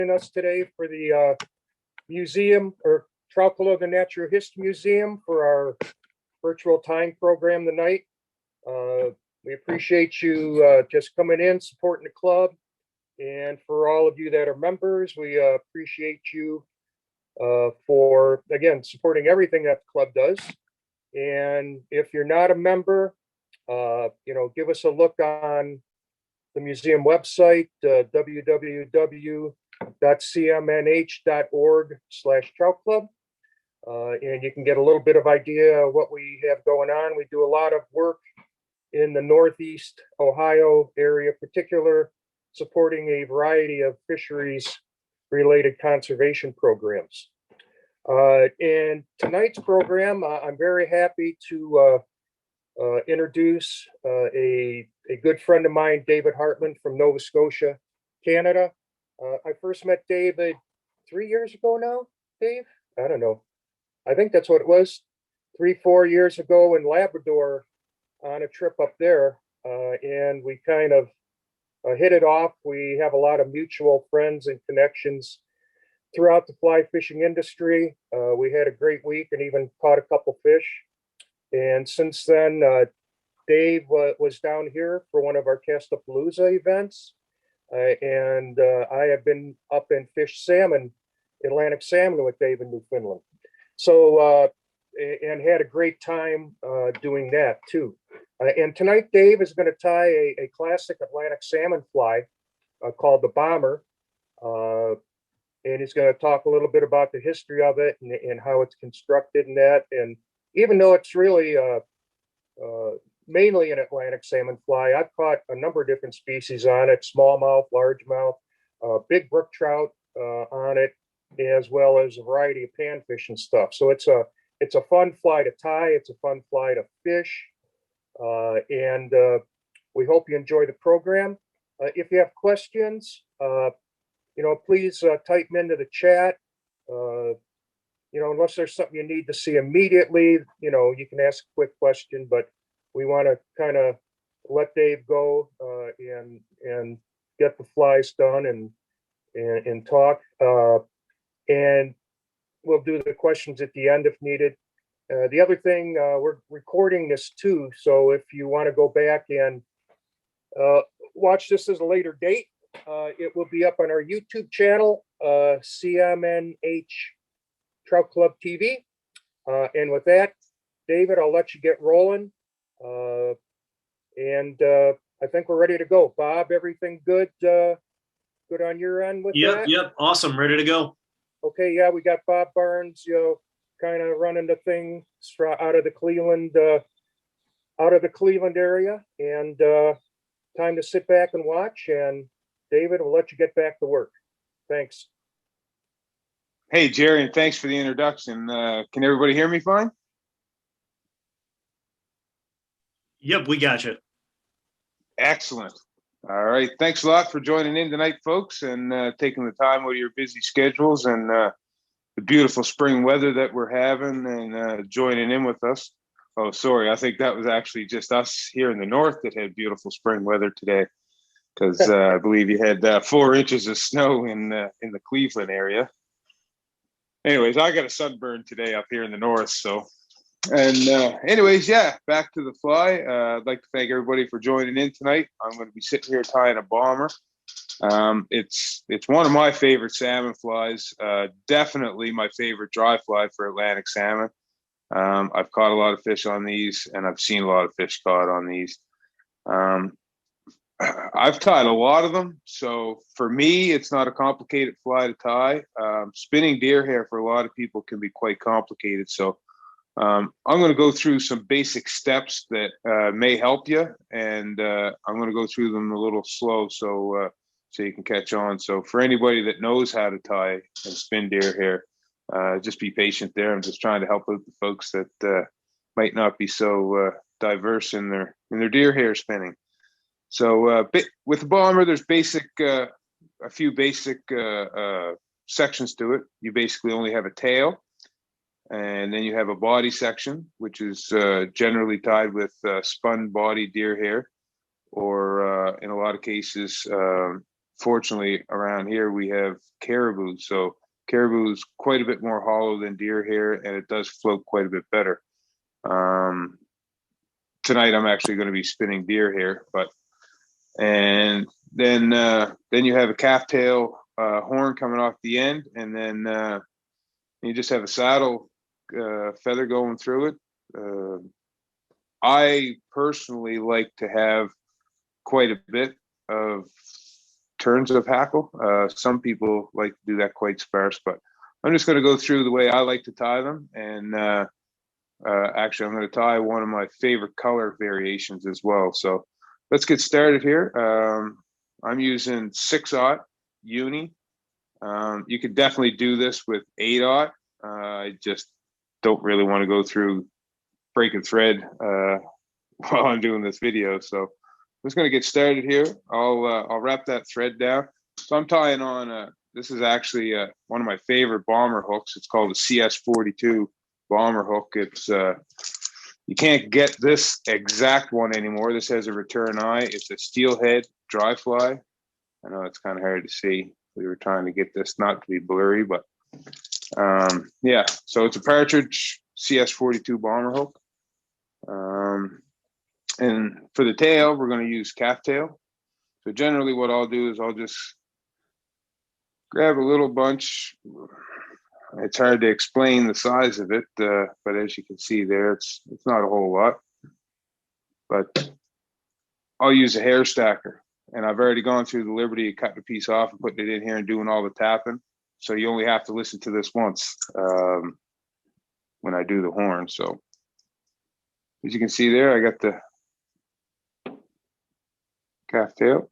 Us today for the museum or Trout Club of the Natural History Museum for our virtual time program tonight. We appreciate you just coming in, supporting the club. And for all of you that are members, we appreciate you for, again, supporting everything that the club does. And if you're not a member, give us a look on the museum website, www.cmnh.org/trout club. And you can get a little bit of idea of what we have going on. We do a lot of work in the Northeast Ohio area, particular supporting a variety of fisheries related conservation programs. In tonight's program, I'm very happy to introduce a good friend of mine, David Hartman from Nova Scotia, Canada. I first met David 3 years ago now, Dave? I don't know. I think that's what it was, 3-4 years ago in Labrador on a trip up there. And we kind of hit it off. We have a lot of mutual friends and connections throughout the fly fishing industry. We had a great week and even caught a couple fish. And since then, Dave was down here for one of our Castapalooza events. And I have been up and fished salmon, Atlantic salmon with Dave in Newfoundland. So, and had a great time doing that too. And tonight, Dave is going to tie a classic Atlantic salmon fly called the Bomber. And he's going to talk a little bit about the history of it and how it's constructed and that. And even though it's really mainly an Atlantic salmon fly, I've caught a number of different species on it: smallmouth, largemouth, big brook trout on it, as well as a variety of panfish and stuff. So it's a fun fly to tie. It's a fun fly to fish, and we hope you enjoy the program. If you have questions, please type them into the chat. Unless there's something you need to see immediately, you can ask a quick question, but we want to kind of let Dave go and get the flies done and talk. And we'll do the questions at the end if needed. The other thing, we're recording this too, so if you want to go back and watch this as a later date, it will be up on our YouTube channel, CMNH Trout Club TV. And with that, David, I'll let you get rolling. And I think we're ready to go. Bob, everything good? Good on your end with that? Yep. Awesome. Ready to go. Okay. Yeah, we got Bob Barnes, kind of running the thing out of the Cleveland area, and time to sit back and watch. And David, we'll let you get back to work. Thanks. Hey, Jerry, and thanks for the introduction. Can everybody hear me fine? Yep, we got you. Excellent. All right. Thanks a lot for joining in tonight, folks, and taking the time out of your busy schedules and the beautiful spring weather that we're having and joining in with us. Oh, sorry. I think that was actually just us here in the north that had beautiful spring weather today, because I believe you had 4 inches of snow in the Cleveland area. Anyways, I got a sunburn today up here in the north. So, and anyways, yeah, back to the fly. I'd like to thank everybody for joining in tonight. I'm going to be sitting here tying a bomber. It's one of my favorite salmon flies. Definitely my favorite dry fly for Atlantic salmon. I've caught a lot of fish on these, and I've seen a lot of fish caught on these. I've tied a lot of them, so for me, it's not a complicated fly to tie. Spinning deer hair for a lot of people can be quite complicated, so I'm going to go through some basic steps that may help you, and I'm going to go through them a little slow so you can catch on. So for anybody that knows how to tie and spin deer hair, just be patient there. I'm just trying to help out the folks that might not be so diverse in their deer hair spinning. So with the bomber, there's a few basic sections to it. You basically only have a tail, and then you have a body section, which is generally tied with spun body deer hair, or in a lot of cases, fortunately around here we have caribou. So caribou is quite a bit more hollow than deer hair, and it does float quite a bit better. Tonight I'm actually going to be spinning deer hair, and then you have a calf tail horn coming off the end, and then you just have a saddle feather going through it. I personally like to have quite a bit of turns of hackle. Some people like to do that quite sparse, but I'm just going to go through the way I like to tie them. And actually, I'm going to tie one of my favorite color variations as well. So let's get started here. I'm using 6/0 uni. You could definitely do this with 8/0. I just don't really want to go through breaking thread while I'm doing this video. So I'm just going to get started here. I'll wrap that thread down. So I'm tying on, this is actually one of my favorite bomber hooks. It's called a CS42 bomber hook. It's you can't get this exact one anymore. This has a return eye. It's a steelhead dry fly. I know it's kind of hard to see. We were trying to get this not to be blurry, but yeah. So it's a partridge CS42 bomber hook. And for the tail, we're going to use calf tail. So generally what I'll do is I'll just grab a little bunch. It's hard to explain the size of it, but as you can see there, it's not a whole lot. But I'll use a hair stacker. And I've already gone through the liberty of cutting a piece off and putting it in here and doing all the tapping. So you only have to listen to this once when I do the horn. So as you can see there, I got the calf tail.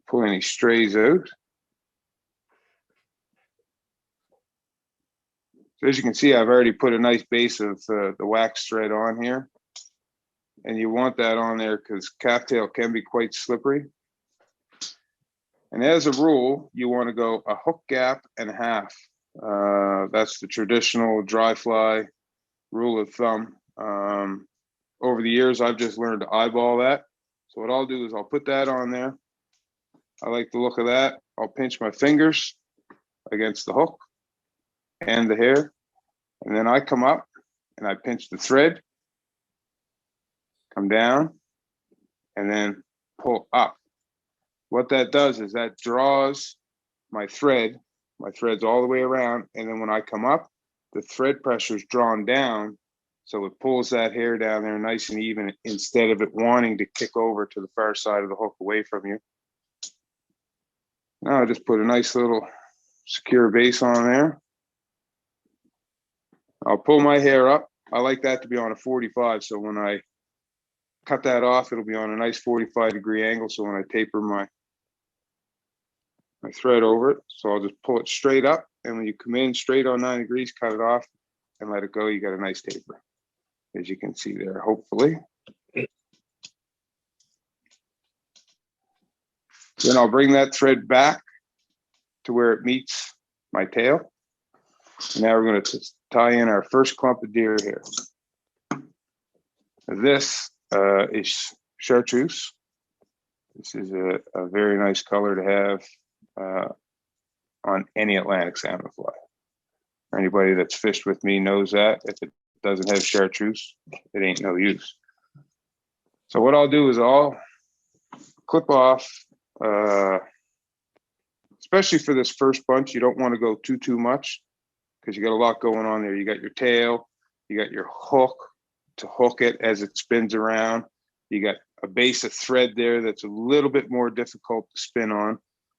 Pull any strays out. So as you can see, I've already put a nice base of the wax thread on here. And you want that on there because calf tail can be quite slippery. And as a rule, you want to go a hook gap and a half. That's the traditional dry fly rule of thumb. Over the years, I've just learned to eyeball that. So what I'll do is I'll put that on there. I like the look of that. I'll pinch my fingers against the hook and the hair. And then I come up and I pinch the thread, come down, and then pull up. What that does is that draws my thread. My thread's all the way around. And then when I come up, the thread pressure is drawn down. So it pulls that hair down there nice and even instead of it wanting to kick over to the far side of the hook away from you. Now I just put a nice little secure base on there. I'll pull my hair up. I like that to be on a 45. So when I cut that off, it'll be on a nice 45-degree angle. So when I taper my thread over it, so I'll just pull it straight up. And when you come in straight on 9 degrees, cut it off and let it go. You got a nice taper, as you can see there, hopefully. Then I'll bring that thread back to where it meets my tail. And now we're going to tie in our first clump of deer hair. This is chartreuse. This is a very nice color to have on any Atlantic salmon fly. Anybody that's fished with me knows that. If it doesn't have chartreuse, it ain't no use. So what I'll do is I'll clip off, especially for this first bunch, you don't want to go too much because you got a lot going on there. You got your tail, you got your hook to hook it as it spins around. You got a base of thread there that's a little bit more difficult to spin on.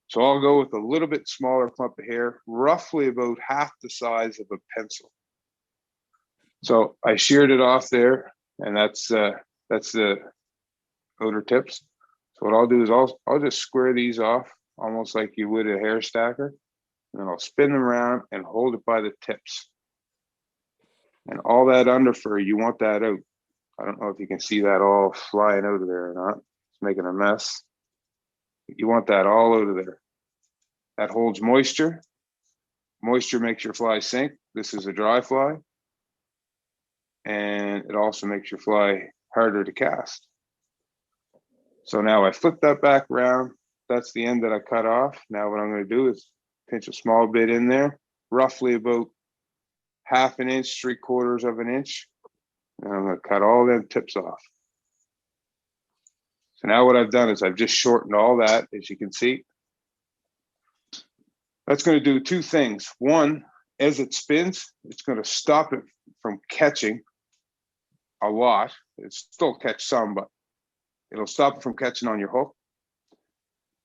So I'll go with a little bit smaller clump of hair, roughly about half the size of a pencil. So I sheared it off there, and that's the outer tips. So what I'll do is I'll just square these off almost like you would a hair stacker, and then I'll spin them around and hold it by the tips. And all that under fur, you want that out. I don't know if you can see that all flying out of there or not. It's making a mess. You want that all out of there. That holds moisture. Moisture makes your fly sink. This is a dry fly. And it also makes your fly harder to cast. So now I flip that back around. That's the end that I cut off. Now what I'm going to do is pinch a small bit in there, roughly about 1/2 inch, 3/4 of an inch. And I'm going to cut all them tips off. So now what I've done is I've just shortened all that, as you can see. That's going to do two things. One, as it spins, it's going to stop it from catching a lot. It still catch some, but it'll stop it from catching on your hook.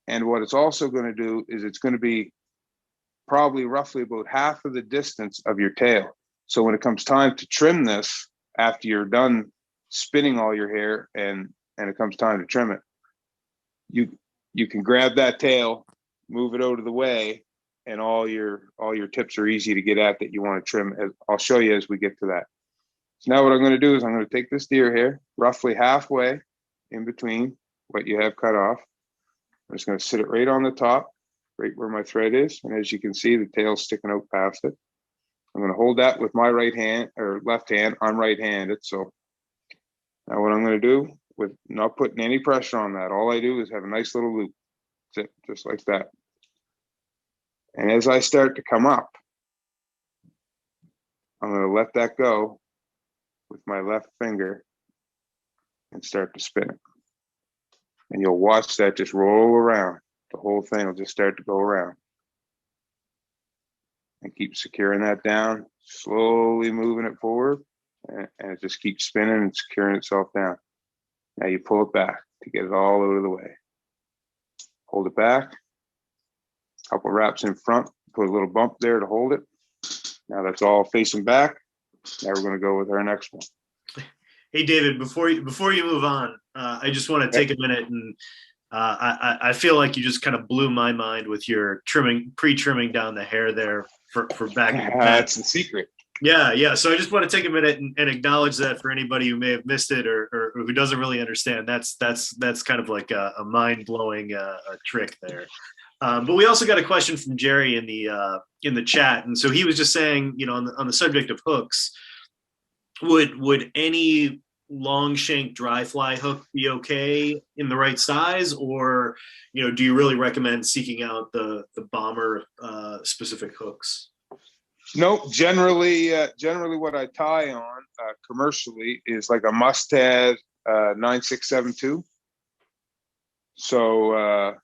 And what it's also going to do is it's going to be probably roughly about half of the distance of your tail. So when it comes time to trim this, after you're done spinning all your hair and it comes time to trim it, you can grab that tail, move it out of the way, and all your tips are easy to get at that you want to trim. I'll show you as we get to that. So now what I'm going to do is I'm going to take this deer hair roughly halfway in between what you have cut off. I'm just going to sit it right on the top, right where my thread is. And as you can see, the tail's sticking out past it. I'm going to hold that with my right hand or left hand. I'm right-handed. So now what I'm going to do, with not putting any pressure on that, all I do is have a nice little loop. That's it, just like that. And as I start to come up, I'm going to let that go with my left finger and start to spin it. And you'll watch that just roll around. The whole thing will just start to go around. And keep securing that down, slowly moving it forward, and it just keeps spinning and securing itself down. Now you pull it back to get it all out of the way. Hold it back, couple wraps in front, put a little bump there to hold it. Now that's all facing back. Now we're going to go with our next one. Hey, David, before you move on, I just want to take a minute and I feel like you just kind of blew my mind with your pre-trimming down the hair there for back in the past. That's the secret. Yeah. So I just want to take a minute and acknowledge that for anybody who may have missed it or who doesn't really understand. That's kind of like a mind-blowing trick there. But we also got a question from Jerry in the chat, and so he was just saying, on the subject of hooks, would any long shank dry fly hook be okay in the right size, or do you really recommend seeking out the bomber specific hooks? No, generally what I tie on commercially is like a Mustad 9672. So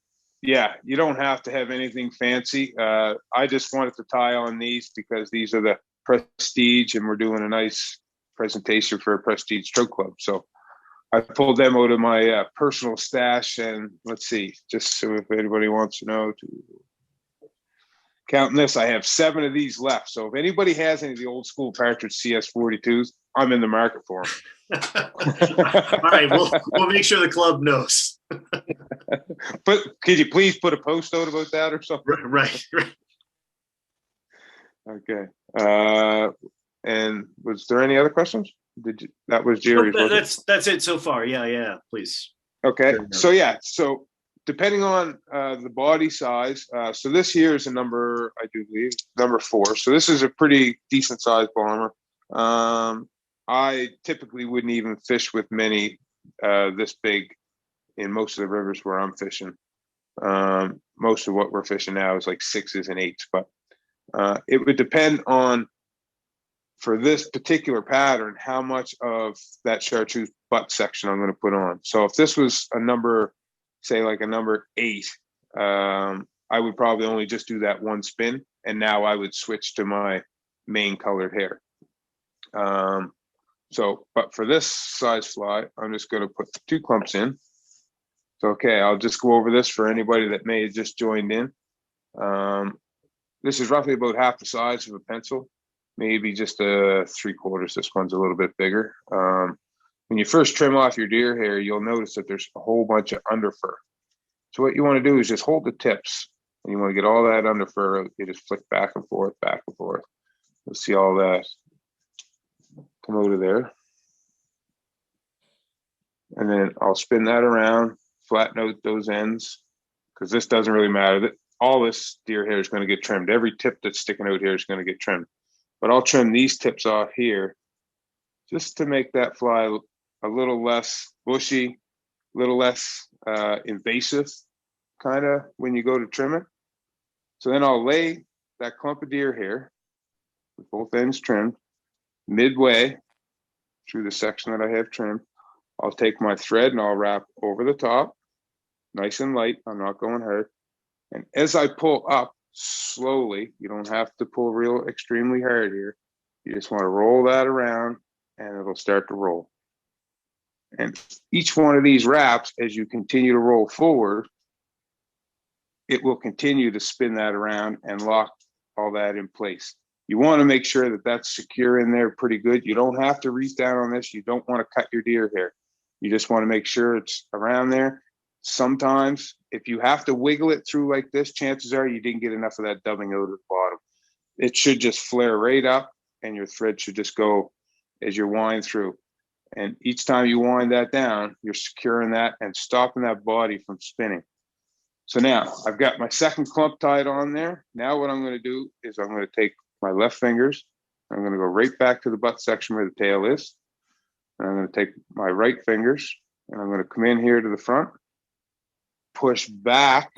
yeah, you don't have to have anything fancy. I just wanted to tie on these because these are the Prestige, and we're doing a nice presentation for a Prestige stroke club. So I pulled them out of my personal stash, and let's see, just so if anybody wants to know, counting this, I have 7 of these left. So if anybody has any of the old school Partridge CS42s, I'm in the market for them. All right, we'll make sure the club knows. But could you please put a post out about that or something? Right. Okay. And was there any other questions? That was Jerry's? That's it so far. Yeah. Please. Okay. So yeah. So depending on the body size, so this here is a number, I do believe, number 4. So this is a pretty decent sized bomber. I typically wouldn't even fish with many this big in most of the rivers where I'm fishing. Most of what we're fishing now is like 6s and 8s, but it would depend on, for this particular pattern, how much of that chartreuse butt section I'm going to put on. So if this was a number, say like a number 8, I would probably only just do that one spin, and now I would switch to my main colored hair. But for this size fly, I'm just going to put 2 clumps in. So, okay, I'll just go over this for anybody that may have just joined in. This is roughly about half the size of a pencil, maybe just a 3/4. This one's a little bit bigger. When you first trim off your deer hair, you'll notice that there's a whole bunch of underfur. So what you want to do is just hold the tips, and you want to get all that underfur out. You just flick back and forth, back and forth. You'll see all that come out of there. And then I'll spin that around, flatten out those ends, because this doesn't really matter. All this deer hair is going to get trimmed. Every tip that's sticking out here is going to get trimmed. But I'll trim these tips off here just to make that fly a little less bushy, a little less invasive kind of when you go to trim it. So then I'll lay that clump of deer hair with both ends trimmed midway through the section that I have trimmed. I'll take my thread and I'll wrap over the top, nice and light. I'm not going hard. And as I pull up slowly, you don't have to pull real extremely hard here. You just want to roll that around and it'll start to roll. And each one of these wraps, as you continue to roll forward, it will continue to spin that around and lock all that in place. You want to make sure that that's secure in there pretty good. You don't have to reach down on this. You don't want to cut your deer hair. You just want to make sure it's around there. Sometimes if you have to wiggle it through like this, chances are you didn't get enough of that dubbing out at the bottom. It should just flare right up and your thread should just go as you wind through. And each time you wind that down, you're securing that and stopping that body from spinning. So now I've got my second clump tied on there. Now what I'm going to do is I'm going to take my left fingers. I'm going to go right back to the butt section where the tail is. And I'm going to take my right fingers and I'm going to come in here to the front, push back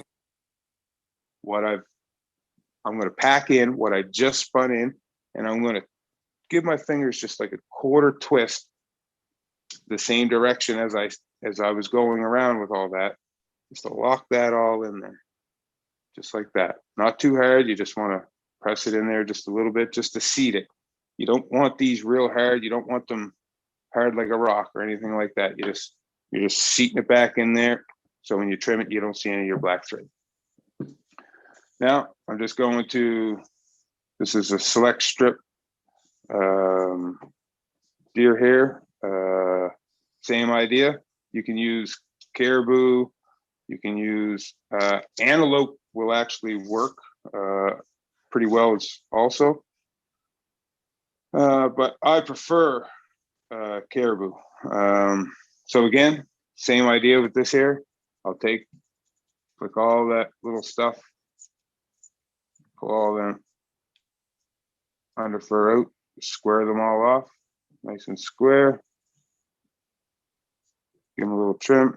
I'm going to pack in what I just spun in, and I'm going to give my fingers just like a quarter twist the same direction as I was going around with all that, just to lock that all in there, just like that. Not too hard. You just want to press it in there just a little bit, just to seat it. You don't want these real hard. You don't want them hard like a rock or anything like that. You're just seating it back in there. So when you trim it, you don't see any of your black thread. Now I'm just going to, this is a select strip deer hair. Same idea. You can use caribou. You can use antelope will actually work pretty well also. But I prefer caribou. So again, same idea with this hair. I'll click all that little stuff, pull all them under fur out, square them all off, nice and square. Give them a little trim.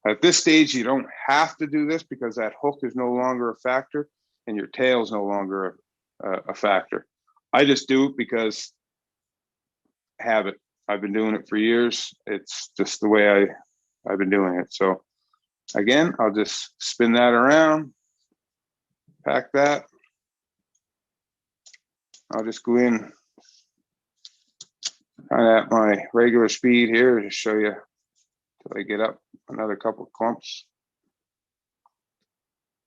At this stage, you don't have to do this because that hook is no longer a factor and your tail is no longer a factor. I just do it because habit. I've been doing it for years. It's just the way I've been doing it. So again, I'll just spin that around, pack that. I'll just go in kind of at my regular speed here to show you till I get up another couple of clumps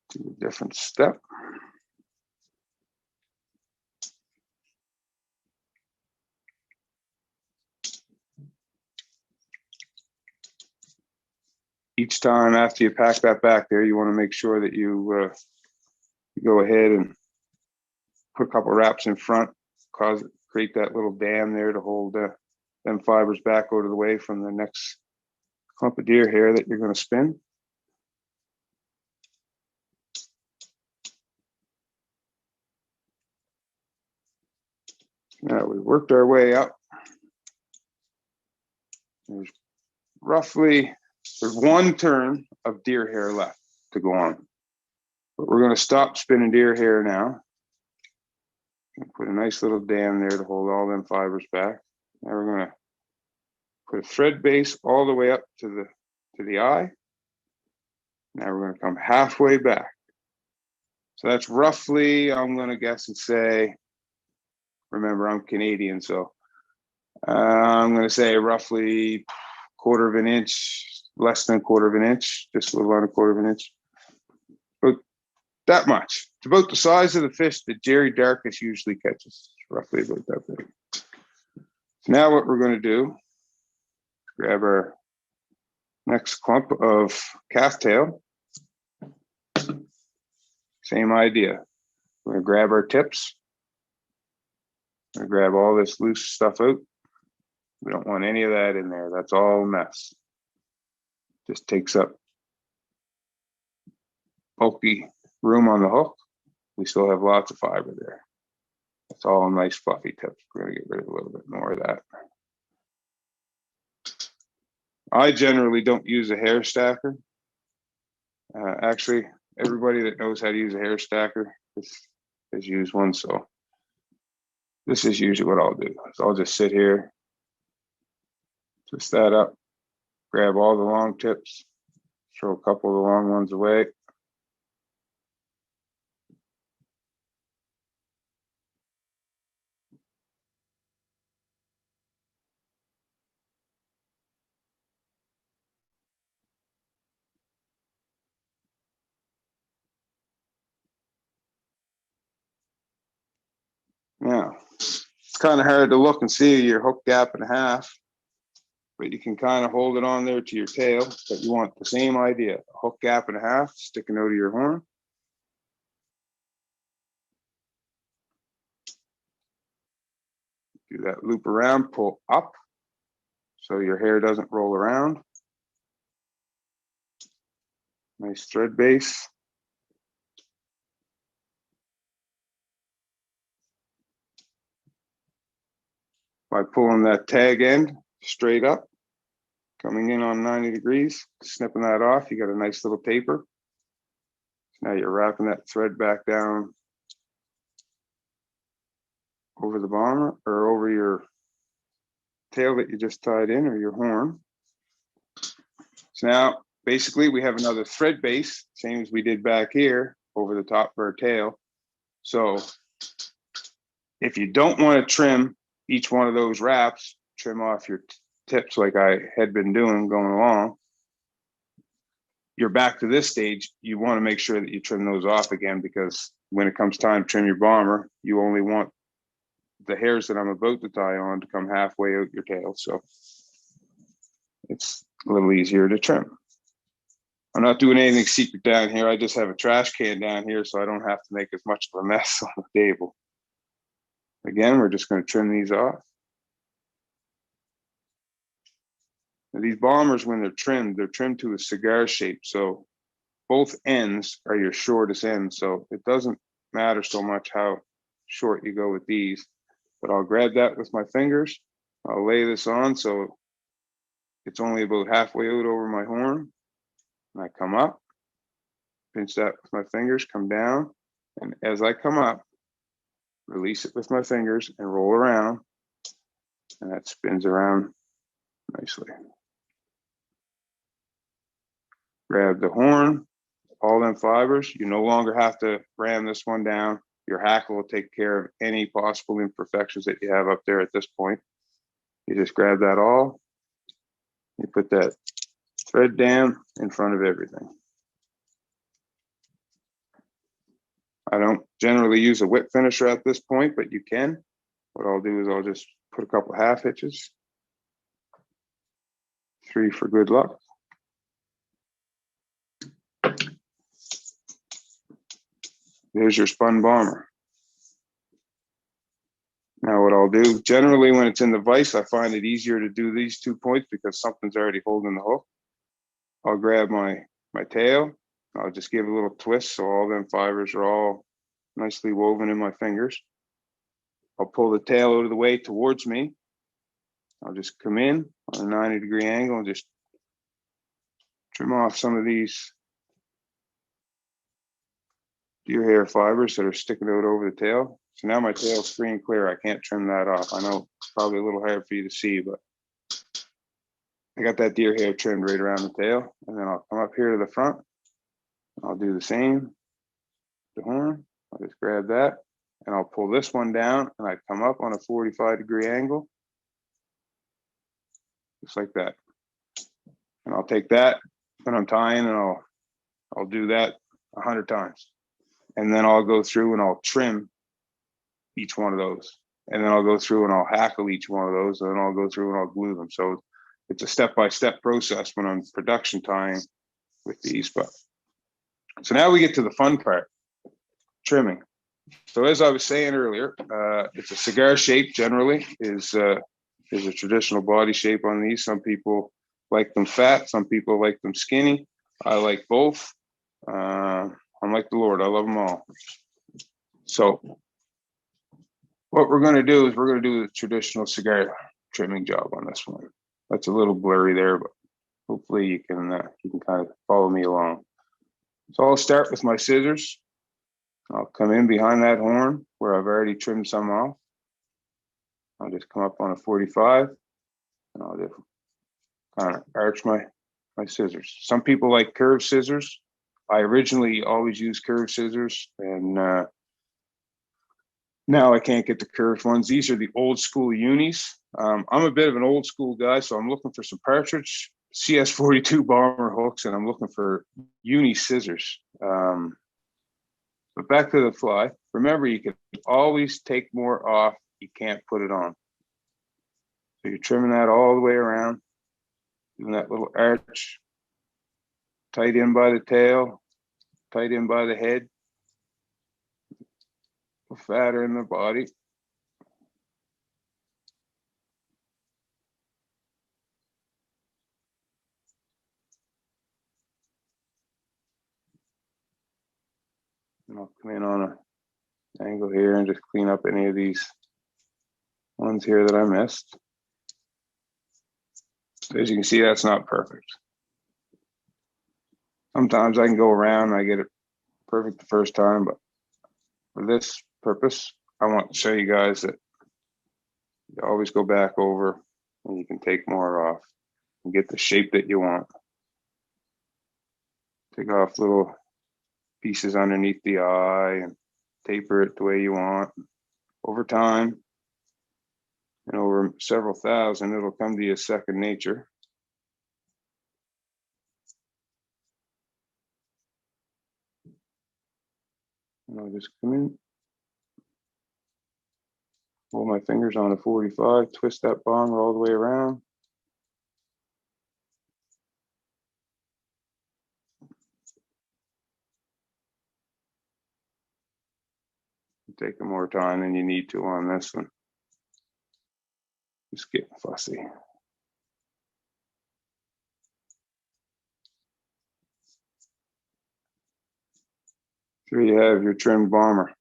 to a different step. Each time after you pack that back there, you want to make sure that you go ahead and put a couple wraps in front, create that little dam there to hold them fibers back out of the way from the next clump of deer hair that you're going to spin. Now we worked our way up. There's one turn of deer hair left to go on. But we're going to stop spinning deer hair now. And put a nice little dam there to hold all them fibers back. Now we're going to put a thread base all the way up to the eye. Now we're going to come halfway back. So that's roughly, I'm going to guess and say, remember I'm Canadian, so I'm going to say roughly quarter of an inch, less than a quarter of an inch, just a little under a quarter of an inch. But that much. It's about the size of the fish that Jerry Darkus usually catches, roughly about that big. So now what we're going to do is grab our next clump of calf tail. Same idea. We're going to grab our tips. We're going to grab all this loose stuff out. We don't want any of that in there. That's all a mess. Just takes up bulky room on the hook. We still have lots of fiber there. It's all nice fluffy tips. We're going to get rid of a little bit more of that. I generally don't use a hair stacker. Actually, everybody that knows how to use a hair stacker has used one, so this is usually what I'll do. So I'll just sit here, twist that up, grab all the long tips, throw a couple of the long ones away. Now, it's kind of hard to look and see your hook gap and a half, but you can kind of hold it on there to your tail, but you want the same idea, a hook gap and a half sticking out of your horn. Do that loop around, pull up so your hair doesn't roll around. Nice thread base. By pulling that tag end straight up, coming in on 90 degrees, snipping that off, you got a nice little taper. Now you're wrapping that thread back down over the bomber or over your tail that you just tied in, or your horn. So now basically we have another thread base, same as we did back here, over the top of our tail. So if you don't want to trim each one of those wraps, trim off your tips like I had been doing going along, you're back to this stage. You want to make sure that you trim those off again, because when it comes time to trim your bomber, you only want the hairs that I'm about to tie on to come halfway out your tail. So it's a little easier to trim. I'm not doing anything secret down here. I just have a trash can down here, so I don't have to make as much of a mess on the table. Again, we're just going to trim these off. Now, these bombers, when they're trimmed to a cigar shape. So both ends are your shortest ends. So it doesn't matter so much how short you go with these, but I'll grab that with my fingers. I'll lay this on so it's only about halfway out over my horn. And I come up, pinch that with my fingers, come down. And as I come up, release it with my fingers and roll around. And that spins around nicely. Grab the horn, all them fibers. You no longer have to ram this one down. Your hackle will take care of any possible imperfections that you have up there at this point. You just grab that all. You put that thread down in front of everything. I don't generally use a whip finisher at this point, but you can. What I'll do is I'll just put a couple half hitches. 3 for good luck. There's your spun bomber. Now what I'll do, generally when it's in the vise, I find it easier to do these 2 points because something's already holding the hook. I'll grab my tail. I'll just give a little twist so all them fibers are all nicely woven in my fingers. I'll pull the tail out of the way towards me. I'll just come in on a 90-degree angle and just trim off some of these deer hair fibers that are sticking out over the tail. So now my tail's free and clear. I can't trim that off. I know it's probably a little hard for you to see, but I got that deer hair trimmed right around the tail. And then I'll come up here to the front. I'll do the same. The horn, I'll just grab that and I'll pull this one down and I come up on a 45-degree angle. Just like that. And I'll take that when I'm tying and I'll do that 100 times. And then I'll go through and I'll trim each one of those. And then I'll go through and I'll hackle each one of those. And then I'll go through and I'll glue them. So it's a step-by-step process when I'm production tying with these. But so now we get to the fun part, trimming. So as I was saying earlier, it's a cigar shape generally is a traditional body shape on these. Some people like them fat, some people like them skinny. I like both. I'm like the Lord, I love them all. So what we're going to do is we're going to do the traditional cigar trimming job on this one. That's a little blurry there, but hopefully you can kind of follow me along. So I'll start with my scissors. I'll come in behind that horn where I've already trimmed some off. I'll just come up on a 45 and I'll just kind of arch my scissors. Some people like curved scissors. I originally always used curved scissors, and now I can't get the curved ones. These are the old school unis. I'm a bit of an old school guy, so I'm looking for some partridge CS42 bomber hooks, and I'm looking for uni scissors. But back to the fly. Remember, you can always take more off. You can't put it on. So you're trimming that all the way around, doing that little arch, tight in by the tail, tight in by the head, fatter in the body. And I'll come in on an angle here and just clean up any of these ones here that I missed. As you can see, that's not perfect. Sometimes I can go around and I get it perfect the first time, but for this purpose, I want to show you guys that you always go back over and you can take more off and get the shape that you want. Take off little pieces underneath the eye and taper it the way you want. Over time and over several thousand, it'll come to you second nature. And I'll just come in, hold my fingers on a 45, twist that bomber all the way around. Taking more time than you need to on this one. Just getting fussy. Here you have your trimmed bomber.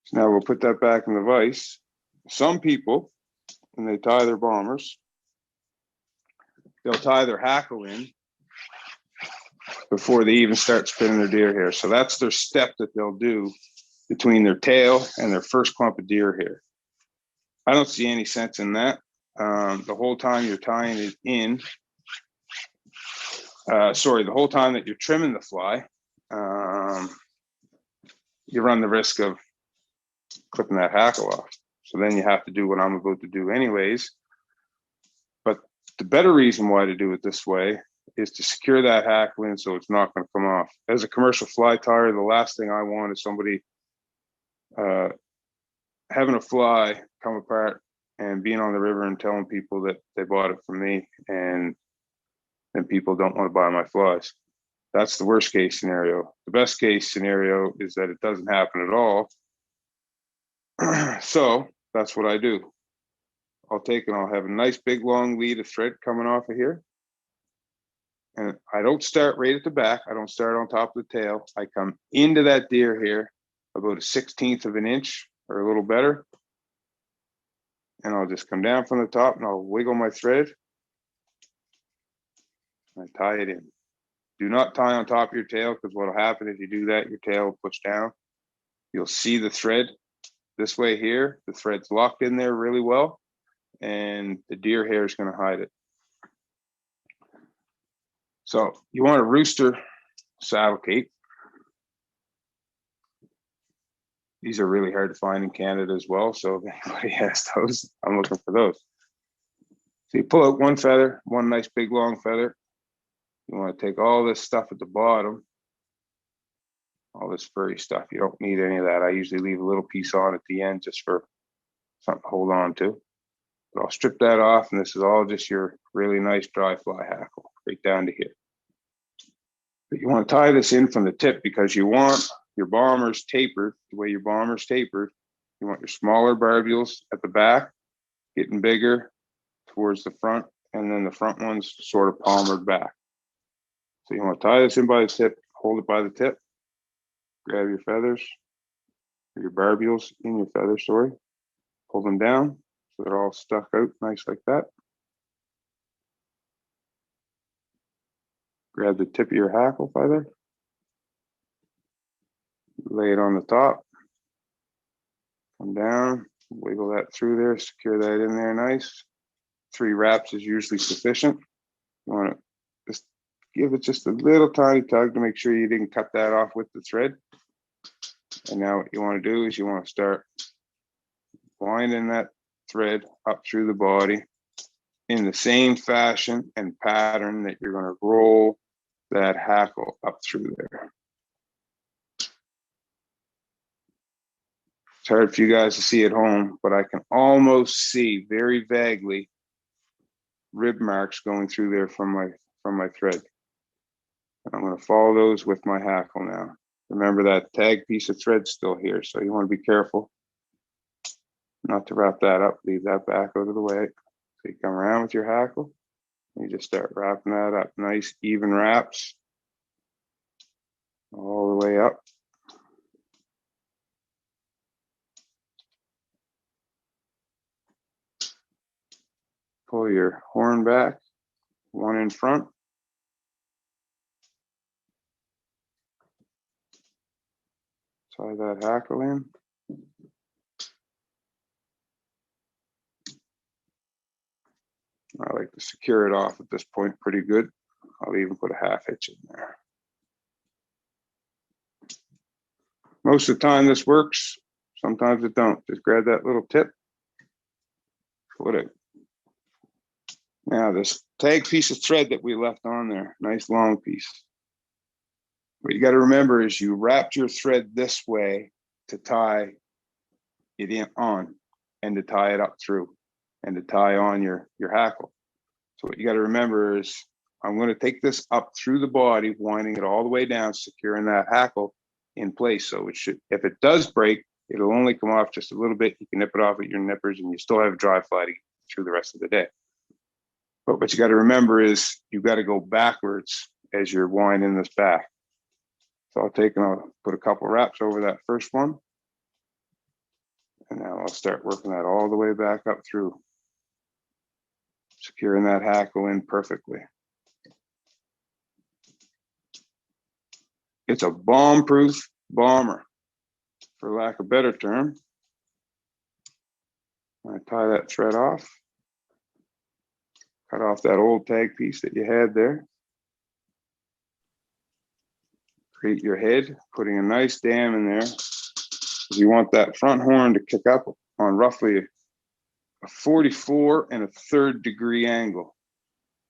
So now we'll put that back in the vise. Some people, when they tie their bombers, they'll tie their hackle in before they even start spinning their deer hair. So that's their step that they'll do between their tail and their first clump of deer hair. I don't see any sense in that. The whole time you're tying it in, the whole time that you're trimming the fly, you run the risk of clipping that hackle off. So then you have to do what I'm about to do anyways. But the better reason why to do it this way is to secure that hackle in so it's not going to come off. As a commercial fly tyer, the last thing I want is somebody having a fly come apart and being on the river and telling people that they bought it from me, and people don't want to buy my flies. That's the worst case scenario. The best case scenario is that it doesn't happen at all. So that's what I do. I'll take and I'll have a nice big long lead of thread coming off of here. And I don't start right at the back. I don't start on top of the tail. I come into that deer here about a 1/16 of an inch or a little better. And I'll just come down from the top and I'll wiggle my thread. I tie it in. Do not tie on top of your tail, because what will happen if you do that, your tail will push down. You'll see the thread this way here. The thread's locked in there really well, and the deer hair is going to hide it. So you want a rooster saddle cape. These are really hard to find in Canada as well. So if anybody has those, I'm looking for those. So you pull out one feather, one nice big long feather. You want to take all this stuff at the bottom, all this furry stuff. You don't need any of that. I usually leave a little piece on at the end just for something to hold on to. But I'll strip that off, and this is all just your really nice dry fly hackle, right down to here. But you want to tie this in from the tip, because you want your bombers tapered the way your bombers tapered. You want your smaller barbules at the back getting bigger towards the front, and then the front ones sort of palmered back. So you want to tie this in by the tip, hold it by the tip, grab your feathers, or your barbules in your feathers, sorry, hold them down so they're all stuck out nice like that. grab the tip of your hackle feather, lay it on the top, come down, wiggle that through there, secure that in there nice. 3 wraps is usually sufficient. You want to just give it just a little tiny tug to make sure you didn't cut that off with the thread. And now what you want to do is you want to start winding that thread up through the body in the same fashion and pattern that you're going to roll that hackle up through there. It's hard for you guys to see at home, but I can almost see very vaguely rib marks going through there from my thread. I'm going to follow those with my hackle now. Remember that tag piece of thread still here, so you want to be careful not to wrap that up. Leave that back out of the way. So you come around with your hackle, and you just start wrapping that up. Nice even wraps all the way up. Pull your horn back, one in front. Tie that hackle in. I like to secure it off at this point pretty good. I'll even put a half hitch in there. Most of the time this works. Sometimes it don't. Just grab that little tip, put it. Now this tag piece of thread that we left on there, nice long piece. What you got to remember is you wrapped your thread this way to tie it in on and to tie it up through and to tie on your hackle. So what you got to remember is I'm going to take this up through the body, winding it all the way down, securing that hackle in place. So it should, if it does break, it'll only come off just a little bit. You can nip it off with your nippers and you still have a dry fly to get through the rest of the day. But what you got to remember is you got to go backwards as you're winding this back. So I'll take and I'll put a couple wraps over that first one. And now I'll start working that all the way back up through, securing that hackle in perfectly. It's a bomb-proof bomber, for lack of a better term. I tie that thread off, cut off that old tag piece that you had there. Create your head, putting a nice dam in there. You want that front horn to kick up on roughly a 44 1/3 degree angle.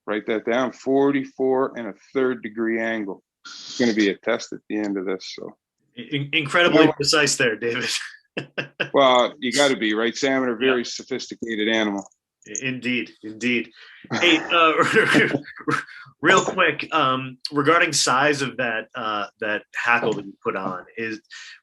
Write that down, 44 1/3 degree angle. It's going to be a test at the end of this. So incredibly precise there, David. Well, you got to be, right? Salmon are a very sophisticated animal. Indeed, indeed. Hey, real quick, regarding size of that that hackle that you put on,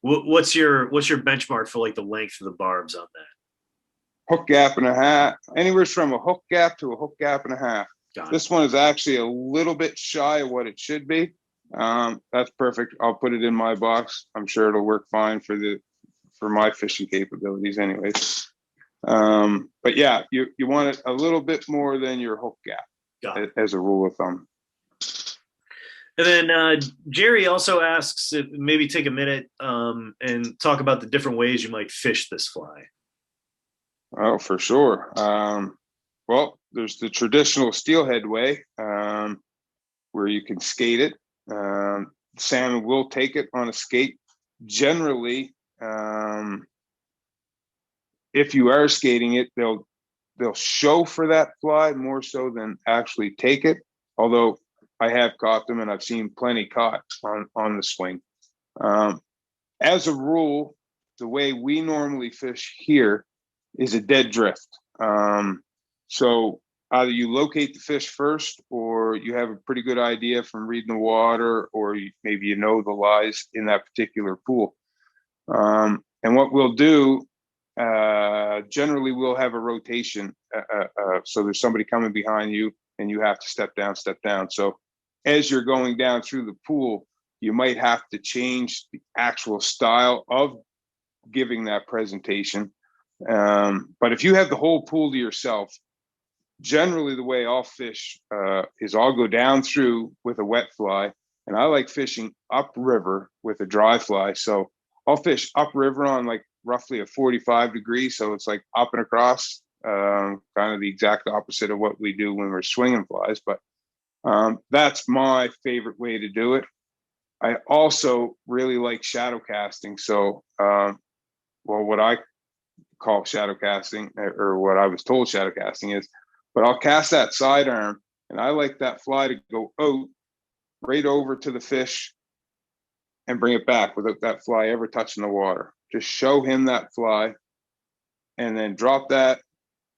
what's your benchmark for like the length of the barbs on that? Hook gap and a half, anywhere from a hook gap to a hook gap and a half. This one is actually a little bit shy of what it should be. That's perfect. I'll put it in my box. I'm sure it'll work fine for my fishing capabilities anyways. But yeah, you want it a little bit more than your hook gap as a rule of thumb. And then Jerry also asks if maybe take a minute and talk about the different ways you might fish this fly. Oh, for sure. Well, there's the traditional steelhead way, where you can skate it. Salmon will take it on a skate. Generally, if you are skating it, they'll show for that fly more so than actually take it. Although I have caught them and I've seen plenty caught on the swing. As a rule, the way we normally fish here is a dead drift. So either you locate the fish first, or you have a pretty good idea from reading the water, or maybe you know the lies in that particular pool. And what we'll do, generally we'll have a rotation. So there's somebody coming behind you and you have to step down. So as you're going down through the pool, you might have to change the actual style of giving that presentation. But if you have the whole pool to yourself, generally the way I'll fish is I'll go down through with a wet fly, and I like fishing upriver with a dry fly. So I'll fish upriver on like roughly a 45 degree. So it's like up and across, kind of the exact opposite of what we do when we're swinging flies. But that's my favorite way to do it. I also really like shadow casting. So, well, what I call shadow casting, or what I was told shadow casting is, but I'll cast that sidearm, and I like that fly to go out right over to the fish and bring it back without that fly ever touching the water. Just show him that fly and then drop that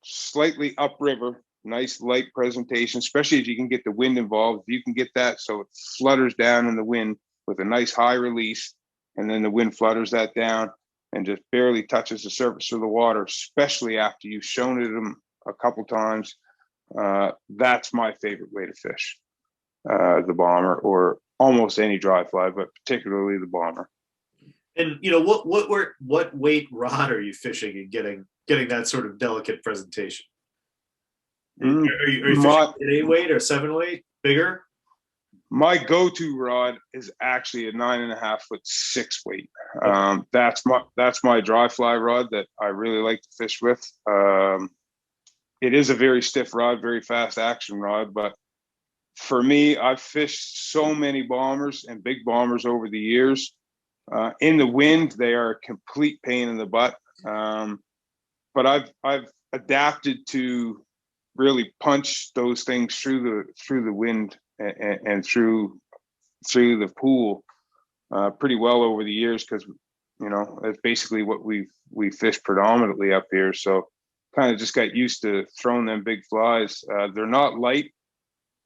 slightly upriver. Nice light presentation, especially if you can get the wind involved. If you can get that so it flutters down in the wind with a nice high release, and then the wind flutters that down and just barely touches the surface of the water, especially after you've shown it them a couple times. That's my favorite way to fish the bomber, or almost any dry fly, but particularly the bomber. And what weight rod are you fishing and getting that sort of delicate presentation? Are you fishing at 8 weight or 7 weight? Bigger? My go-to rod is actually a 9.5'6" weight. That's my dry fly rod that I really like to fish with. It is a very stiff rod, very fast action rod, but for me, I've fished so many bombers and big bombers over the years. In the wind, they are a complete pain in the butt. But I've adapted to really punch those things through the wind and through the pool pretty well over the years, because that's basically what we fish predominantly up here. So kind of just got used to throwing them big flies. They're not light,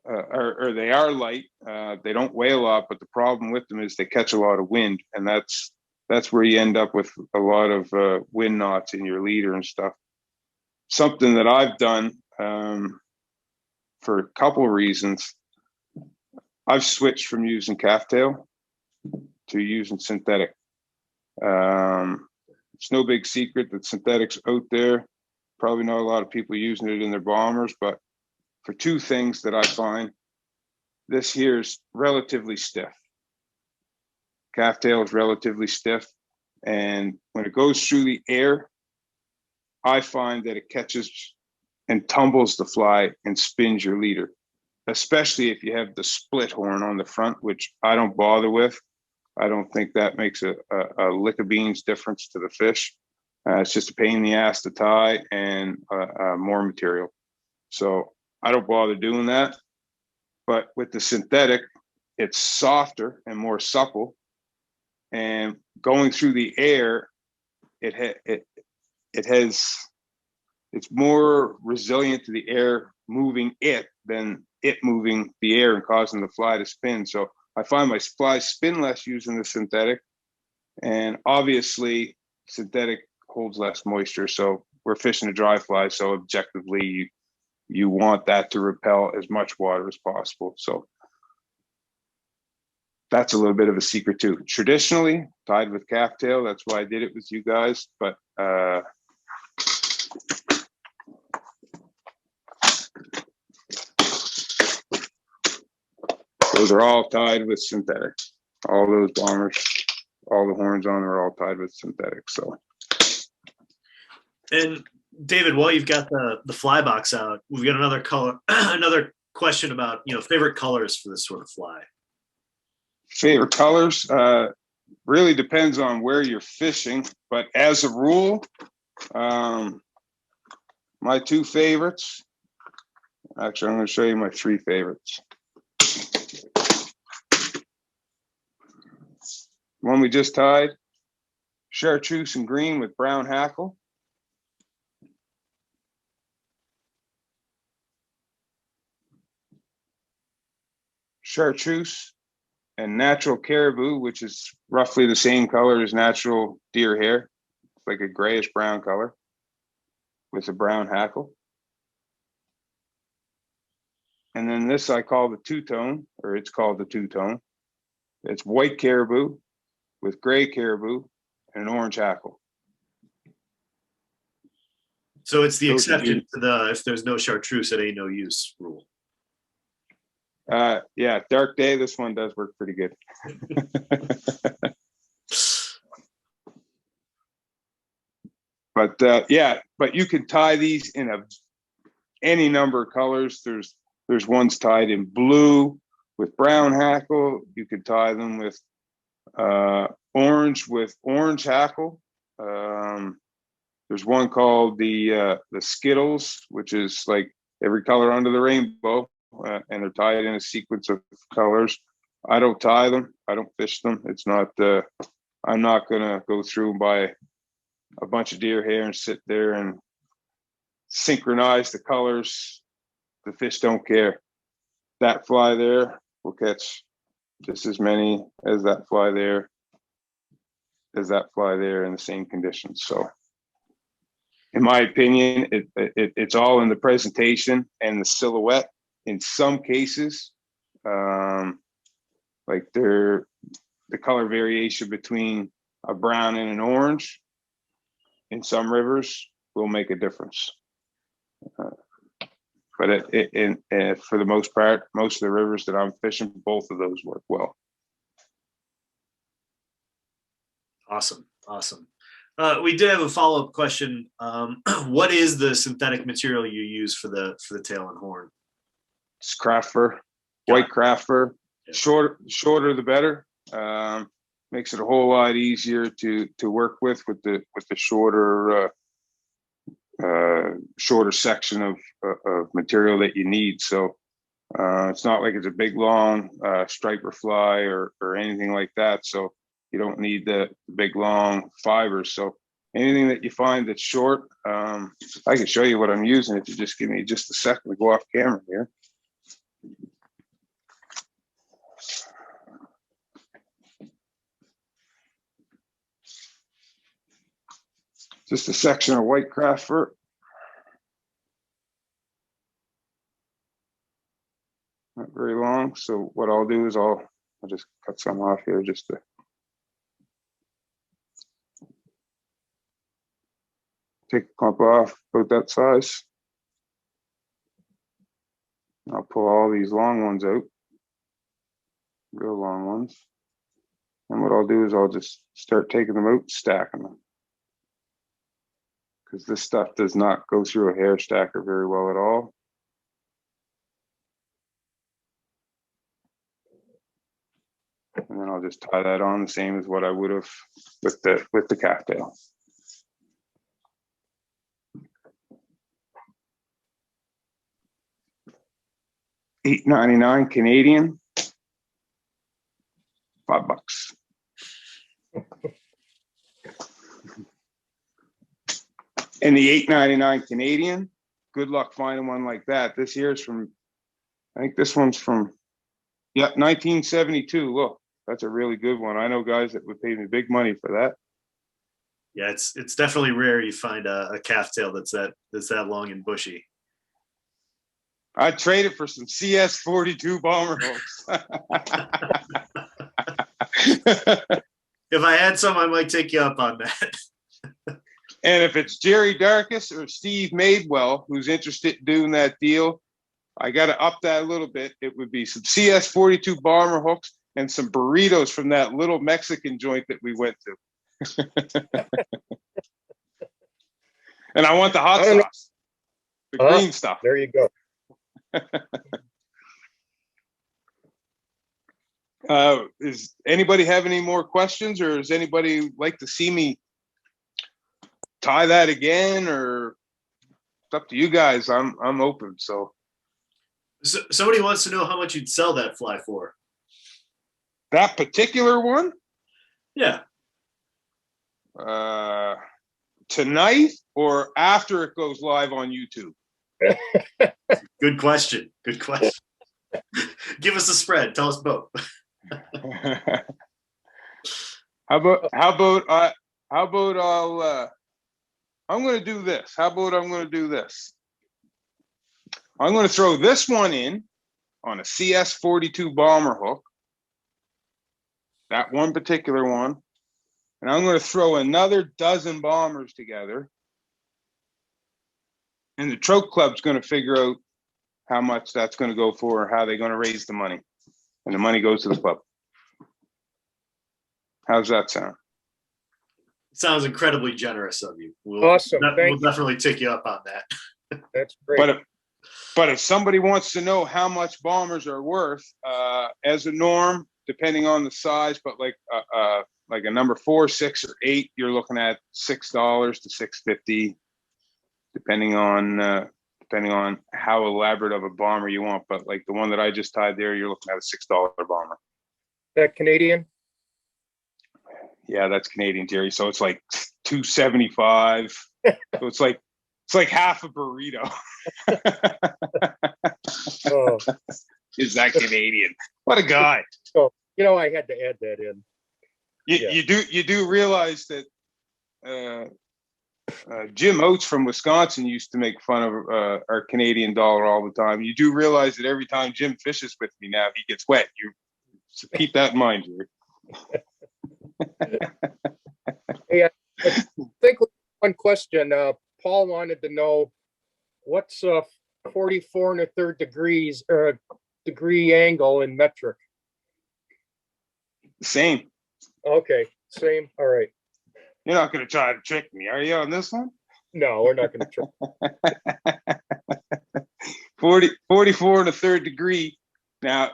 or they are light. They don't weigh a lot, but the problem with them is they catch a lot of wind, and that's where you end up with a lot of wind knots in your leader and stuff. Something that I've done for a couple of reasons. I've switched from using calf tail to using synthetic. It's no big secret that synthetic's out there. Probably not a lot of people using it in their bombers, but for two things that I find, this here is relatively stiff. Calf tail is relatively stiff, and when it goes through the air, I find that it catches and tumbles the fly and spins your leader, especially if you have the split horn on the front, which I don't bother with. I don't think that makes a lick of beans difference to the fish. It's just a pain in the ass to tie and more material. So I don't bother doing that. But with the synthetic, it's softer and more supple. And going through the air, it's more resilient to the air moving it than it moving the air and causing the fly to spin. So I find my flies spin less using the synthetic, and obviously synthetic holds less moisture. So we're fishing a dry fly, so objectively you want that to repel as much water as possible. So that's a little bit of a secret too. Traditionally tied with calf tail, that's why I did it with you guys, but those are all tied with synthetic. All those bombers, all the horns on them are all tied with synthetic. So, and David, while you've got the fly box out, we've got another color, another question about favorite colors for this sort of fly. Favorite colors really depends on where you're fishing, but as a rule, my two favorites. Actually, I'm going to show you my three favorites. One we just tied, chartreuse and green with brown hackle. Chartreuse and natural caribou, which is roughly the same color as natural deer hair. It's like a grayish brown color with a brown hackle. And then this I call the two-tone, or it's called the two-tone. It's white caribou with gray caribou and an orange hackle. So it's the Those would be- exception to the if there's no chartreuse, it ain't no use rule. Yeah, dark day, this one does work pretty good. But yeah, but you can tie these in any number of colors. There's ones tied in blue with brown hackle. You can tie them with orange hackle. There's one called the Skittles, which is like every color under the rainbow, and they're tied in a sequence of colors. I don't tie them. I don't fish them. It's not. I'm not gonna go through and buy a bunch of deer hair and sit there and synchronize the colors. The fish don't care. That fly there will catch just as many as that fly there, in the same conditions. So in my opinion, it's all in the presentation and the silhouette. In some cases, like the color variation between a brown and an orange in some rivers will make a difference. But for the most part, most of the rivers that I'm fishing, both of those work well. Awesome. We did have a follow-up question. What is the synthetic material you use for the tail and horn? It's craft fur, white craft fur. Yeah. Shorter the better. Makes it a whole lot easier to work with the shorter section of material that you need. So it's not like it's a big long striper fly or anything like that. So you don't need the big long fibers. So anything that you find that's short, I can show you what I'm using if you just give me just a second to go off camera here. Just a section of white craft fur. Not very long. So what I'll do is I'll just cut some off here just to take a clump off, about that size. I'll pull all these long ones out, real long ones. And what I'll do is I'll just start taking them out, stacking them. Because this stuff does not go through a hair stacker very well at all. And then I'll just tie that on the same as what I would have with the cattail. $8.99 Canadian, $5. And the $8.99 Canadian, good luck finding one like that. This year's from, I think this one's from, yeah, 1972. Look, that's a really good one. I know guys that would pay me big money for that. Yeah, it's definitely rare you find a calf tail that's that long and bushy. I'd trade it for some CS42 bomber hooks. If I had some, I might take you up on that. And if it's Jerry Darkus or Steve Madewell who's interested in doing that deal, I got to up that a little bit. It would be some CS42 bomber hooks and some burritos from that little Mexican joint that we went to. And I want the hot sauce, the green stuff. There you go. Does anybody have any more questions, or does anybody like to see me tie that again, or it's up to you guys? I'm open. So somebody wants to know how much you'd sell that fly for. That particular one? Yeah. Tonight or after it goes live on YouTube? Good question. Good question. Give us a spread. Tell us both. How about I'm going to do this. How about I'm going to do this? I'm going to throw this one in on a CS42 bomber hook. That one particular one. And I'm going to throw another dozen bombers together And the Trout Club's going to figure out how much that's going to go for, or how they're going to raise the money. And the money goes to the club. How's that sound? Sounds incredibly generous of you. Awesome. We'll definitely take you up on that. That's great. But if somebody wants to know how much bombers are worth, as a norm, depending on the size, but like a number 4, 6, or 8, you're looking at $6 to $6.50, depending on how elaborate of a bomber you want. But like the one that I just tied there, you're looking at a $6 bomber. That Canadian? Yeah, that's Canadian, Jerry. So it's like $2.75. So it's like half a burrito. Oh. Is that Canadian? What a guy. So, I had to add that in. You do realize that Jim Oates from Wisconsin used to make fun of our Canadian dollar all the time. You do realize that every time Jim fishes with me now, he gets wet. So keep that in mind, Jerry. Hey, I think one question. Paul wanted to know what's 44 1/3 degree angle in metric. Same. Okay, same. All right. You're not going to try to trick me, are you, on this one? No, we're not going to try. 44 1/3 degree. Now,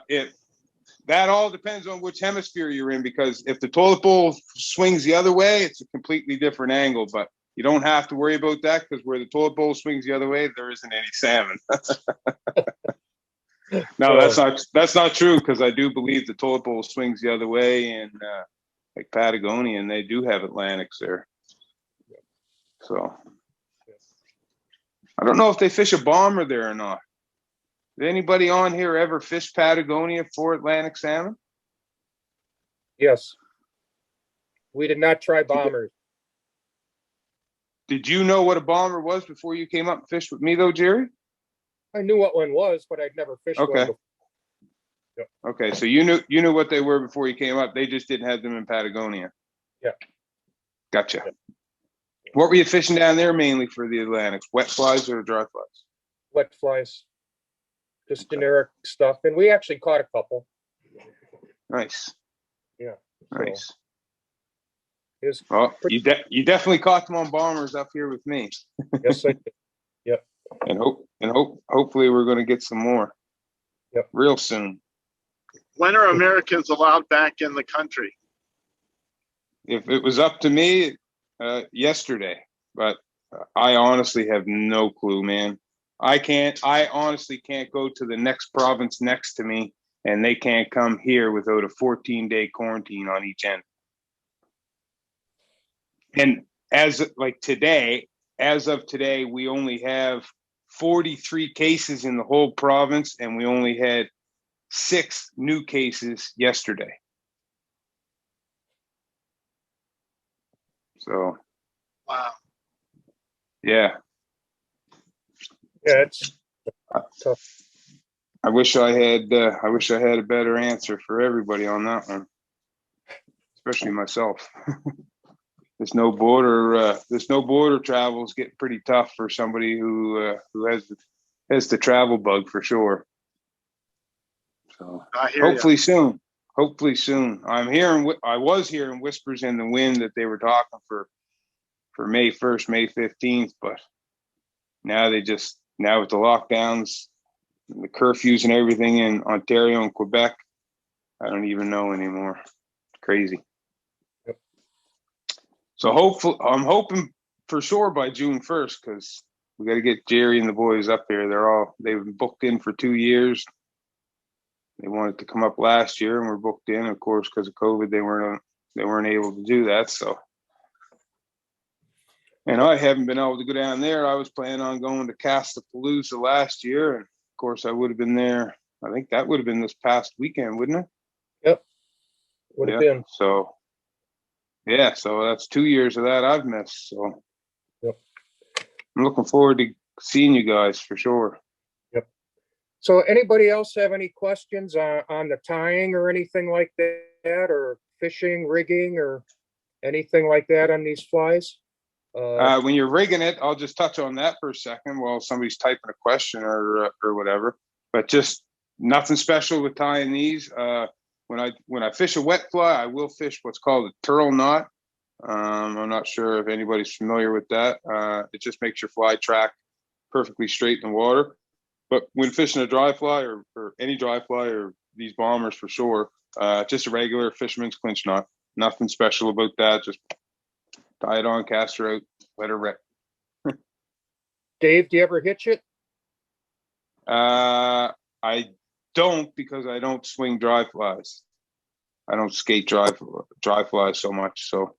that all depends on which hemisphere you're in, because if the toilet bowl swings the other way, it's a completely different angle. But you don't have to worry about that, because where the toilet bowl swings the other way, there isn't any salmon. No, that's not true, because I do believe the toilet bowl swings the other way in like Patagonia, and they do have Atlantics there. So I don't know if they fish a bomber there or not. Did anybody on here ever fish Patagonia for Atlantic salmon? Yes. We did not try bombers. Did you know what a bomber was before you came up and fished with me, though, Jerry? I knew what one was, but I'd never fished one before. Yep. Okay, so you knew what they were before you came up. They just didn't have them in Patagonia. Yeah. Gotcha. Yep. What were you fishing down there mainly for the Atlantics? Wet flies or dry flies? Wet flies. Just generic stuff. And we actually caught a couple. Nice. Yeah. Nice. So well, you definitely caught them on bombers up here with me. Yes, I did. Yep. And hopefully we're going to get some more. Yep. Real soon. When are Americans allowed back in the country? If it was up to me, yesterday, but I honestly have no clue, man. I honestly can't go to the next province next to me, and they can't come here without a 14-day quarantine on each end. And as of today, we only have 43 cases in the whole province, and we only had 6 new cases yesterday. So, Wow. yeah. Yeah, it's tough. I wish I had a better answer for everybody on that one, especially myself. This no border travel is getting pretty tough for somebody who has the travel bug for sure. So hopefully soon. I was hearing whispers in the wind that they were talking for May 1st, May 15th, but now with the lockdowns, the curfews and everything in Ontario and Quebec, I don't even know anymore. It's crazy. Yep. So I'm hoping for sure by June 1st, because we got to get Jerry and the boys up here. They've been booked in for 2 years. They wanted to come up last year and were booked in. Of course, because of COVID, they weren't able to do that. So, and I haven't been able to go down there. I was planning on going to Castapalooza last year, and of course, I would have been there. I think that would have been this past weekend, wouldn't it? Yep. Would have been. So, yeah. So that's 2 years of that I've missed. So, yep. I'm looking forward to seeing you guys for sure. Yep. So, anybody else have any questions on the tying or anything like that, or fishing, rigging, or anything like that on these flies? When you're rigging it, I'll just touch on that for a second while somebody's typing a question or whatever. But just nothing special with tying these. When I fish a wet fly, I will fish what's called a turtle knot. I'm not sure if anybody's familiar with that. It just makes your fly track perfectly straight in the water. But when fishing a dry fly or any dry fly or these bombers for sure, just a regular fisherman's clinch knot. Nothing special about that. Just tie it on, cast her out, let her rip. Dave, do you ever hitch it? I don't, because I don't swing dry flies. I don't skate dry flies so much. So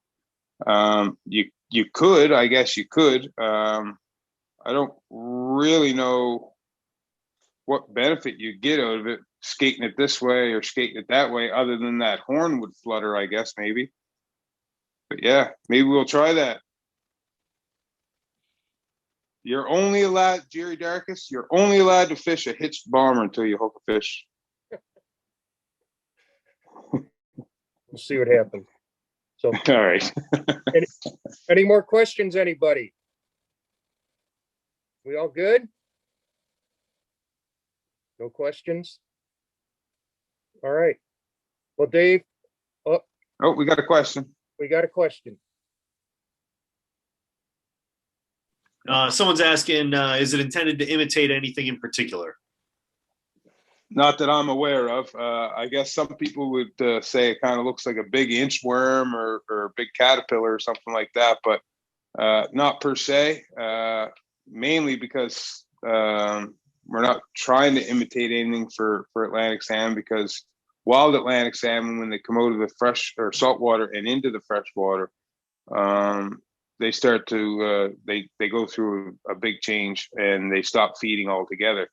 you could, I guess you could. I don't really know what benefit you get out of it, skating it this way or skating it that way, other than that horn would flutter, I guess, maybe. But yeah, maybe we'll try that. You're only allowed, Jerry Darkus, you're only allowed to fish a hitched bomber until you hook a fish. We'll see what happens. So, All right. any more questions, anybody? We all good? No questions? All right. Well, Dave, Oh, we got a question. we got a question. Someone's asking, is it intended to imitate anything in particular? Not that I'm aware of. I guess some people would say it kind of looks like a big inchworm or a big caterpillar or something like that, but not per se. Mainly because we're not trying to imitate anything for Atlantic salmon, because wild Atlantic salmon, when they come out of the fresh or salt water and into the fresh water, they start to they go through a big change and they stop feeding altogether.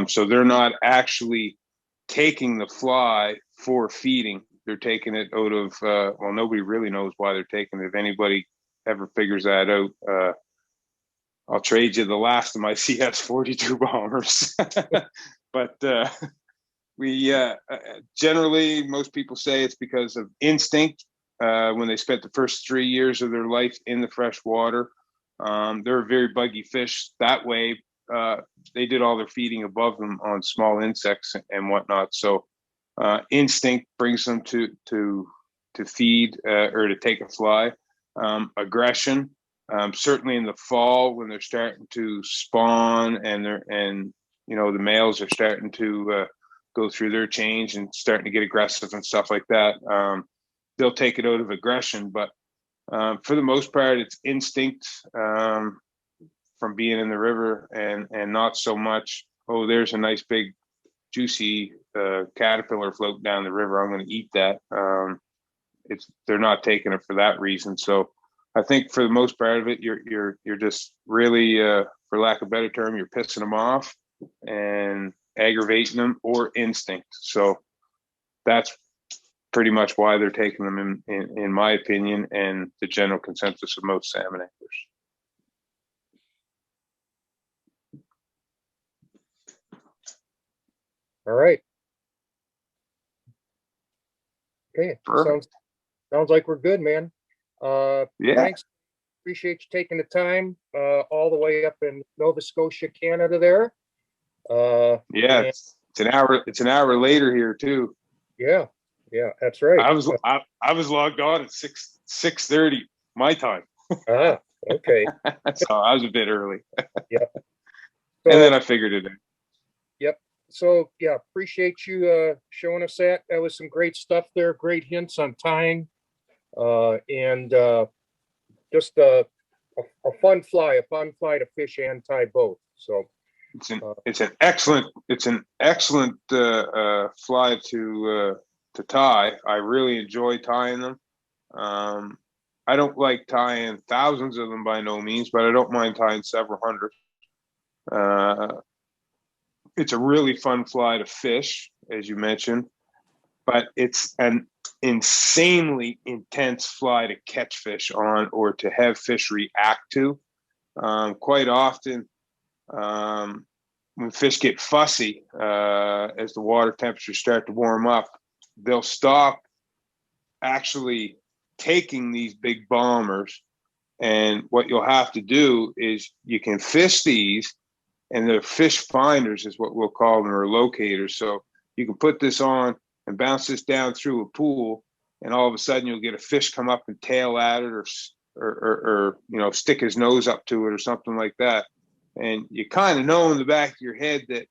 So they're not actually taking the fly for feeding. They're taking it out of, well, nobody really knows why they're taking it. If anybody ever figures that out, I'll trade you the last of my CS-42 bombers. But we generally, most people say it's because of instinct. When they spent the first 3 years of their life in the fresh water, they're a very buggy fish that way. They did all their feeding above them on small insects and whatnot. So instinct brings them to feed or to take a fly. Aggression, certainly in the fall when they're starting to spawn and the males are starting to go through their change and starting to get aggressive and stuff like that. They'll take it out of aggression, but for the most part, it's instinct. From being in the river and not so much, oh, there's a nice big juicy caterpillar floating down the river, I'm going to eat that. They're not taking it for that reason. So I think for the most part of it, you're just really, for lack of a better term, you're pissing them off and aggravating them, or instinct. So that's pretty much why they're taking them in my opinion, and the general consensus of most salmon anglers. All right. Okay. Sounds like we're good, man. Yeah. Thanks. Appreciate you taking the time all the way up in Nova Scotia, Canada there. Yeah, it's an hour. It's an hour later here too. Yeah, that's right. I was logged on at 6:30 my time. Okay. So I was a bit early. Yep. And then I figured it out. Yep. So yeah, appreciate you showing us that. That was some great stuff there. Great hints on tying, and just a fun fly to fish and tie both. So it's an excellent fly to tie. I really enjoy tying them. I don't like tying thousands of them by no means, but I don't mind tying several hundred. It's a really fun fly to fish, as you mentioned, but it's an insanely intense fly to catch fish on, or to have fish react to. Quite often, when fish get fussy, as the water temperatures start to warm up, they'll stop actually taking these big bombers And what you'll have to do is you can fish these, and they're fish finders is what we'll call them, or locators. So you can put this on and bounce this down through a pool, and all of a sudden you'll get a fish come up and tail at it, or stick his nose up to it or something like that. And you kind of know in the back of your head that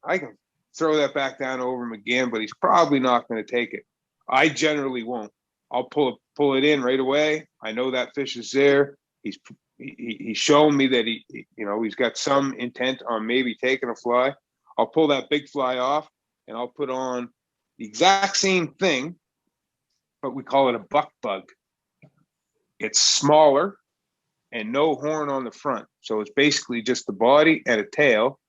I can throw that back down over him again, but he's probably not going to take it. I generally won't. I'll pull it in right away. I know that fish is there. He's shown me that he's got some intent on maybe taking a fly. I'll pull that big fly off, and I'll put on the exact same thing, but we call it a buck bug. It's smaller and no horn on the front. So it's basically just the body and a tail.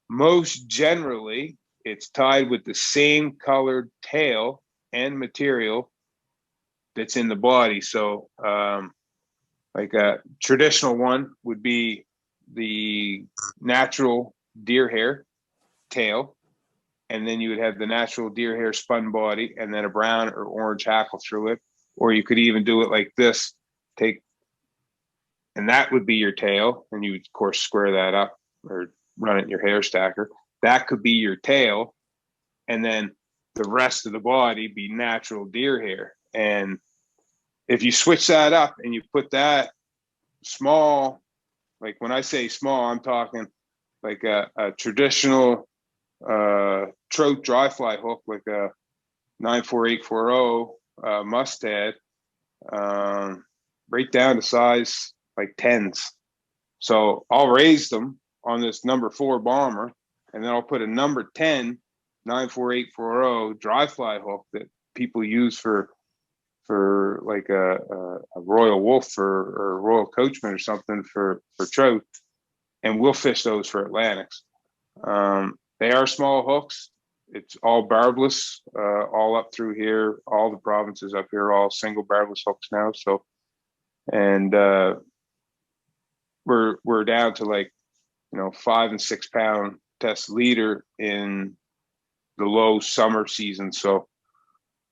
Most generally, it's tied with the same colored tail and material that's in the body. So like a traditional one would be the natural deer hair tail, and then you would have the natural deer hair spun body, and then a brown or orange hackle through it. Or you could even do it like this, and that would be your tail, and you would of course square that up or run it in your hair stacker. That could be your tail, and then the rest of the body be natural deer hair. And if you switch that up and you put that small, like when I say small, I'm talking like a traditional trout dry fly hook, like a 94840 mustad, right down to size like 10s. So I'll raise them on this number 4 bomber, and then I'll put a number 10 94840 dry fly hook that people use for like a Royal Wolf or Royal Coachman or something for trout, and we'll fish those for Atlantics. They are small hooks. It's all barbless, all up through here. All the provinces up here are all single barbless hooks now. So, and we're down to like 5 and 6 pound test leader in the low summer season. So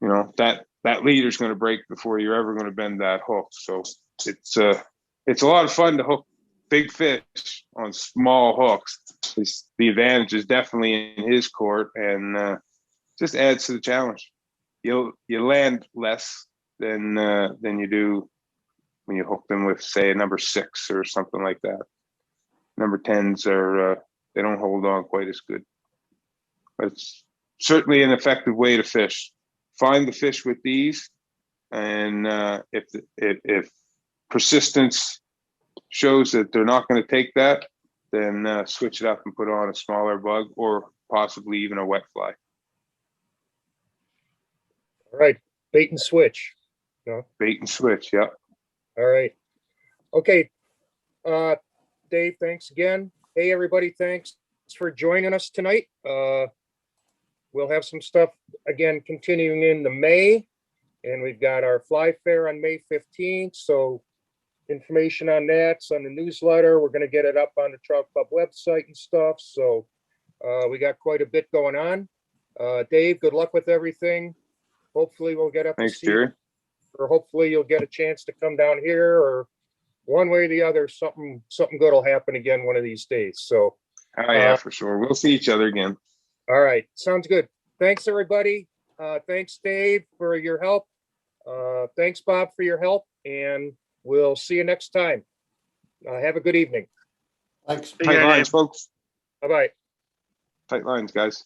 that leader is going to break before you're ever going to bend that hook. So it's a lot of fun to hook big fish on small hooks. The advantage is definitely in his court, and just adds to the challenge. You land less than you do when you hook them with, say, a number 6 or something like that. Number 10s are they don't hold on quite as good. But it's certainly an effective way to fish. Find the fish with these, and if persistence shows that they're not going to take that, then switch it up and put on a smaller bug, or possibly even a wet fly. All right, bait and switch. Bait and switch, yeah. All right. Okay. Dave, thanks again. Hey, everybody, thanks for joining us tonight. We'll have some stuff again continuing into May, and we've got our fly fair on May 15th. So information on that's on the newsletter. We're going to get it up on the Trout Club website and stuff. So we got quite a bit going on. Dave, good luck with everything. Hopefully we'll get up Thanks, to see Jerry. or hopefully you'll get a chance to come down here, or one way or the other, something good will happen again one of these days. So Yeah, for sure. We'll see each other again. all right, sounds good. Thanks, everybody. Thanks, Dave, for your help. Thanks, Bob, for your help, and we'll see you next time. Have a good evening. Thanks. Tight lines, folks. Bye-bye. Tight lines, guys.